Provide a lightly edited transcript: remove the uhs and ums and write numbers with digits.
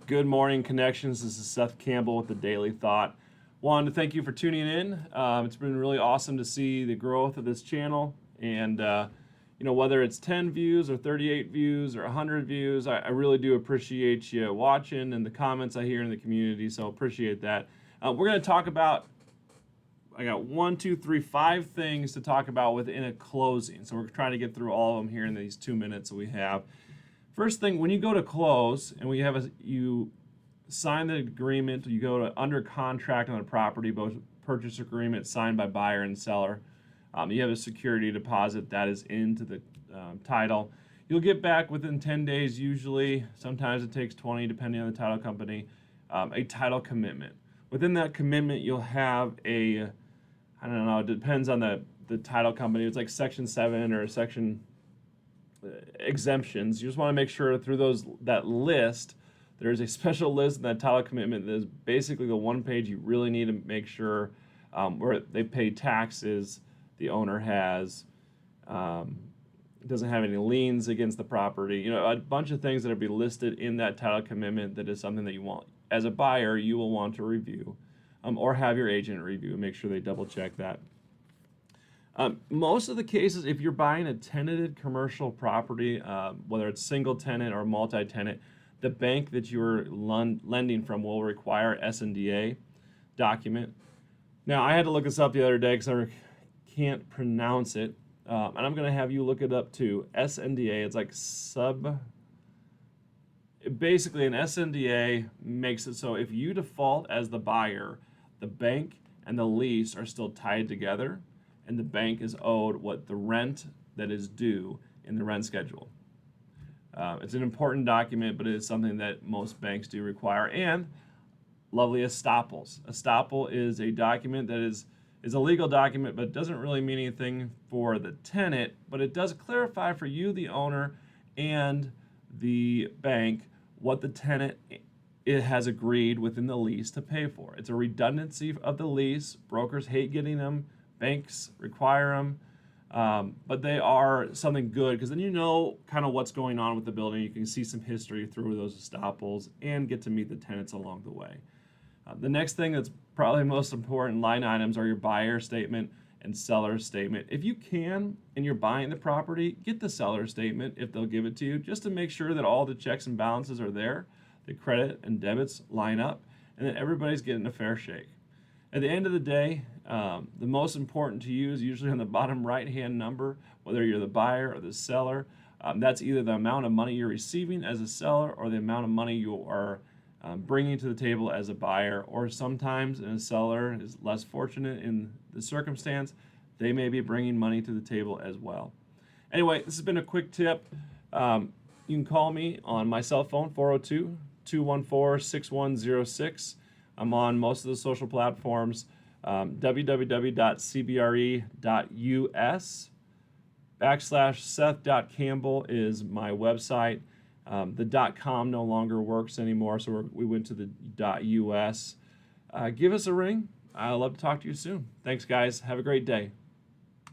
Good morning, Connections. This is Seth Campbell with the Daily Thought. Wanted to thank you for tuning in. It's been really awesome to see the growth of this channel, and whether it's 10 views or 38 views or 100 views, I really do appreciate you watching and the comments I hear in the community. So appreciate that. We're going to talk about. I got 5 things to talk about within a closing. So we're trying to get through all of them here in these 2 minutes that we have. First thing, when you go to close and you sign the agreement, you go to under contract on the property, both purchase agreement signed by buyer and seller. You have a security deposit that is into the title. You'll get back within 10 days usually. Sometimes it takes 20 depending on the title company. A title commitment. Within that commitment, you'll have it depends on the title company. It's like Section 7 or Section exemptions. You just want to make sure through that list, there's a special list in that title commitment that is basically the one page you really need to make sure where they pay taxes, the owner doesn't have any liens against the property. A bunch of things that will be listed in that title commitment that is something that you want. As a buyer, you will want to review or have your agent review and make sure they double check that. Most of the cases, if you're buying a tenanted commercial property, whether it's single tenant or multi-tenant, the bank that you're lending from will require SNDA document. Now, I had to look this up the other day because I can't pronounce it, and I'm going to have you look it up too. SNDA, it's like basically an SNDA makes it so if you default as the buyer, the bank and the lease are still tied together, and the bank is owed what the rent that is due in the rent schedule. It's an important document, but it is something that most banks do require. And lovely estoppels. Estoppel is a document that is a legal document, but doesn't really mean anything for the tenant, but it does clarify for you, the owner, and the bank what the tenant has agreed within the lease to pay for. It's a redundancy of the lease. Brokers hate getting them. Banks require them, but they are something good because then you know kind of what's going on with the building. You can see some history through those estoppels and get to meet the tenants along the way. The next thing that's probably most important line items are your buyer statement and seller statement. If you can, and you're buying the property, get the seller statement if they'll give it to you, just to make sure that all the checks and balances are there, the credit and debits line up, and that everybody's getting a fair shake. At the end of the day, the most important to you is usually on the bottom right-hand number, whether you're the buyer or the seller. That's either the amount of money you're receiving as a seller or the amount of money you are bringing to the table as a buyer, or sometimes a seller is less fortunate in the circumstance. They may be bringing money to the table as well. Anyway, this has been a quick tip. You can call me on my cell phone, 402-214-6106. I'm on most of the social platforms, www.cbre.us/Seth.Campbell is my website. The .com no longer works anymore, so we went to the .us. Give us a ring. I'd love to talk to you soon. Thanks, guys. Have a great day.